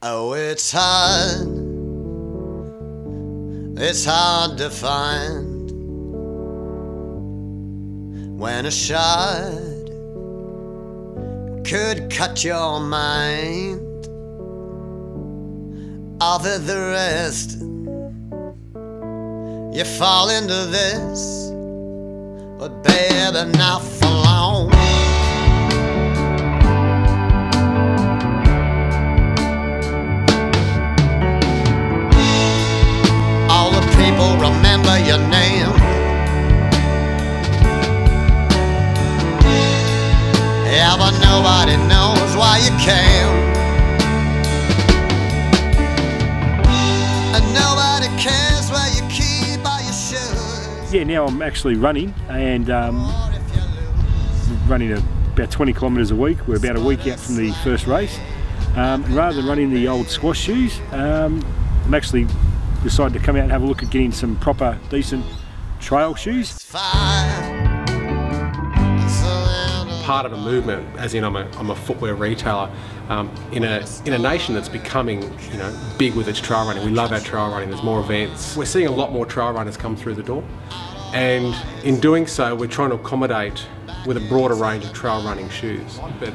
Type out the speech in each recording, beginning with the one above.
Oh, it's hard to find when a shot could cut your mind off of the rest. You fall into this, but baby, not for long. All the people remember your name. Yeah, but nobody knows why you came. And nobody cares where you keep all your shoes. Yeah, now I'm actually running, and running about 20 kilometres a week. We're about a week out from the first race. Rather than running the old squash shoes, I'm actually decided to come out and have a look at getting some proper, decent trail shoes. Part of a movement, as in I'm a footwear retailer in a nation that's becoming, you know, big with its trail running. We love our trail running. There's more events. We're seeing a lot more trail runners come through the door, and in doing so, we're trying to accommodate with a broader range of trail running shoes. But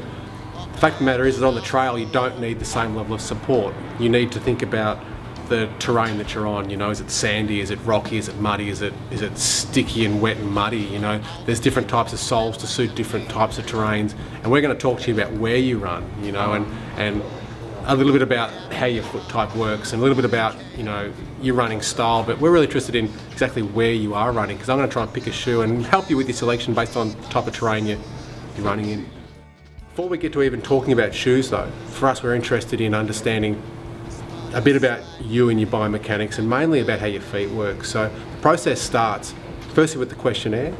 the fact of the matter is that on the trail, you don't need the same level of support. You need to think about the terrain that you're on. You know, is it sandy, is it rocky, is it muddy, is it sticky and wet and muddy? You know, there's different types of soles to suit different types of terrains, and we're going to talk to you about where you run, you know, and a little bit about how your foot type works, and a little bit about, you know, your running style. But we're really interested in exactly where you are running, because I'm going to try and pick a shoe and help you with your selection based on the type of terrain you're running in. Before we get to even talking about shoes though, for us, we're interested in understanding a bit about you and your biomechanics, and mainly about how your feet work. So the process starts firstly with the questionnaire,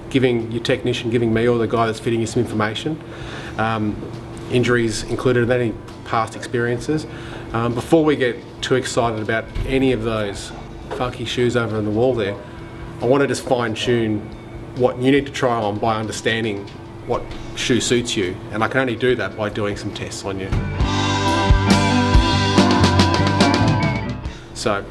giving your technician, giving me or the guy that's fitting you some information, injuries included, any past experiences. Before we get too excited about any of those funky shoes over on the wall there, I want to just fine-tune what you need to try on by understanding what shoe suits you, and I can only do that by doing some tests on you. So,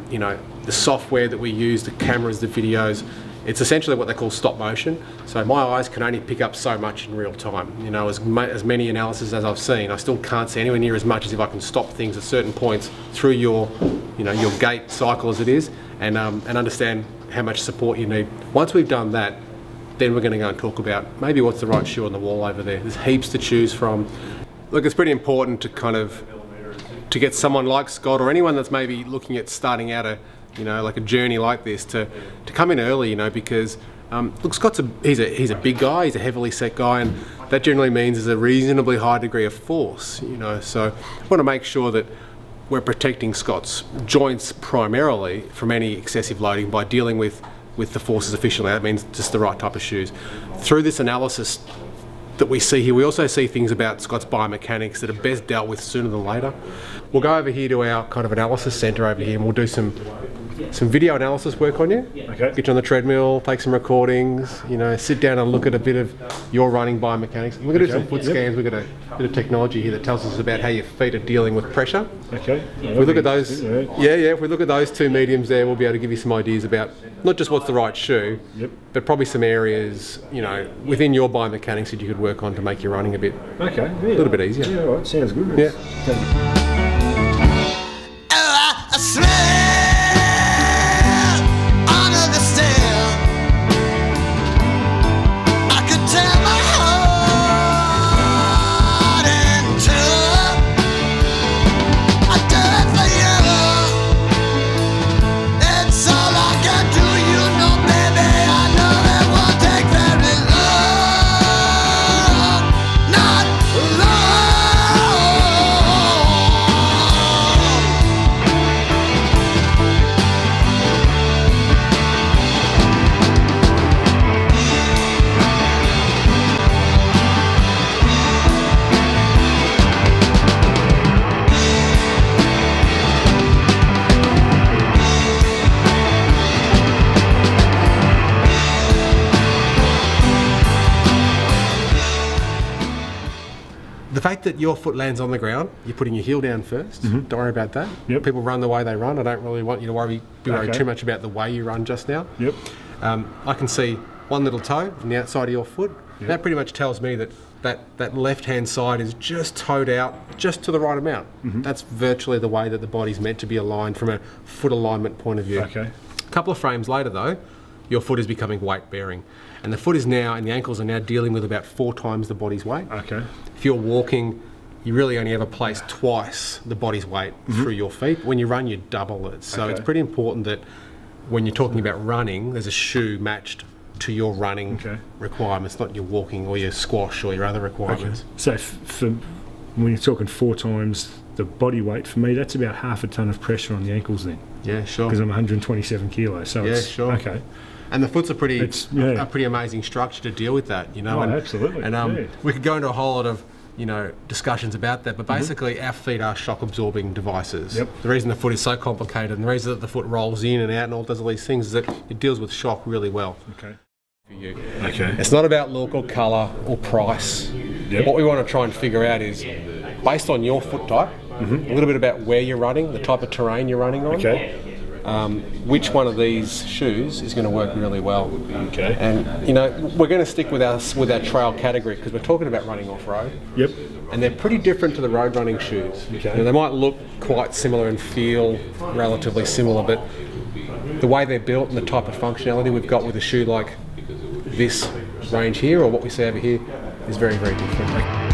you know, the software that we use, the cameras, the videos, it's essentially what they call stop motion. So my eyes can only pick up so much in real time. You know, as many analyses as I've seen, I still can't see anywhere near as much as if I can stop things at certain points through your, you know, your gait cycle as it is, and understand how much support you need. Once we've done that, then we're going to go and talk about maybe what's the right shoe on the wall over there. There's heaps to choose from. Look, it's pretty important to kind of to get someone like Scott, or anyone that's maybe looking at starting out a, you know, like a journey like this, to come in early, you know, because look, Scott's he's a big guy, he's a heavily set guy, and that generally means there's a reasonably high degree of force, you know. So I want to make sure that we're protecting Scott's joints primarily from any excessive loading by dealing with the forces efficiently. That means just the right type of shoes. Through this analysis that we see here, we also see things about Scott's biomechanics that are best dealt with sooner than later. We'll go over here to our kind of analysis centre over here, and we'll do some video analysis work on you. Okay. Get you on the treadmill, take some recordings, you know, sit down and look at a bit of your running biomechanics. We're going to do some foot scans. We've got a bit of technology here that tells us about how your feet are dealing with pressure. Okay. If we look at those, if we look at those two mediums there, we'll be able to give you some ideas about not just what's the right shoe, but probably some areas, you know, within your biomechanics that you could work on to make your running a little bit easier. Yeah, all right. Sounds good. Yeah. that your foot lands on the ground, you're putting your heel down first. Don't worry about that. Yep. People run the way they run. I don't really want you to worry too much about the way you run just now. Yep. I can see one little toe on the outside of your foot. Yep. That pretty much tells me that left-hand side is just toed out, just to the right amount. That's virtually the way that the body's meant to be aligned from a foot alignment point of view. Okay. A couple of frames later though, your foot is becoming weight-bearing. And the foot is now, and the ankles are now dealing with about 4 times the body's weight. Okay. If you're walking, you really only ever place twice the body's weight through your feet. When you run, you double it. So it's pretty important that when you're talking about running, there's a shoe matched to your running requirements, not your walking or your squash or your other requirements. So for when you're talking 4 times the body weight, for me, that's about half a tonne of pressure on the ankles then. Yeah, sure. Because I'm 127 kilos. So it's, sure. Okay. And the foot's a pretty amazing structure to deal with that, you know. Oh, absolutely. And we could go into a whole lot of, you know, discussions about that, but basically our feet are shock absorbing devices. Yep. The reason the foot is so complicated and the reason that the foot rolls in and out and all does all these things is that it deals with shock really well. Okay. For you. Okay. It's not about look or colour or price. Yep. What we want to try and figure out is, based on your foot type, a little bit about where you're running, the type of terrain you're running on. Okay. Which one of these shoes is going to work really well. Okay. And you know, we're going to stick with our trail category because we're talking about running off-road. Yep. And they're pretty different to the road running shoes. Okay. You know, they might look quite similar and feel relatively similar, but the way they're built and the type of functionality we've got with a shoe like this range here, or what we see over here, is very, very different.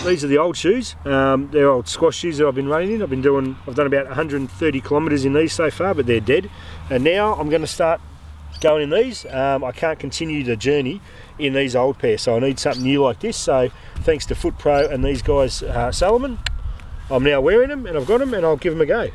These are the old shoes. They're old squash shoes that I've been running in. I've done about 130 kilometres in these so far, but they're dead. And now I'm going to start going in these. I can't continue the journey in these old pairs, so I need something new like this. So thanks to Foot Pro and these guys, Salomon, I'm now wearing them and I've got them and I'll give them a go.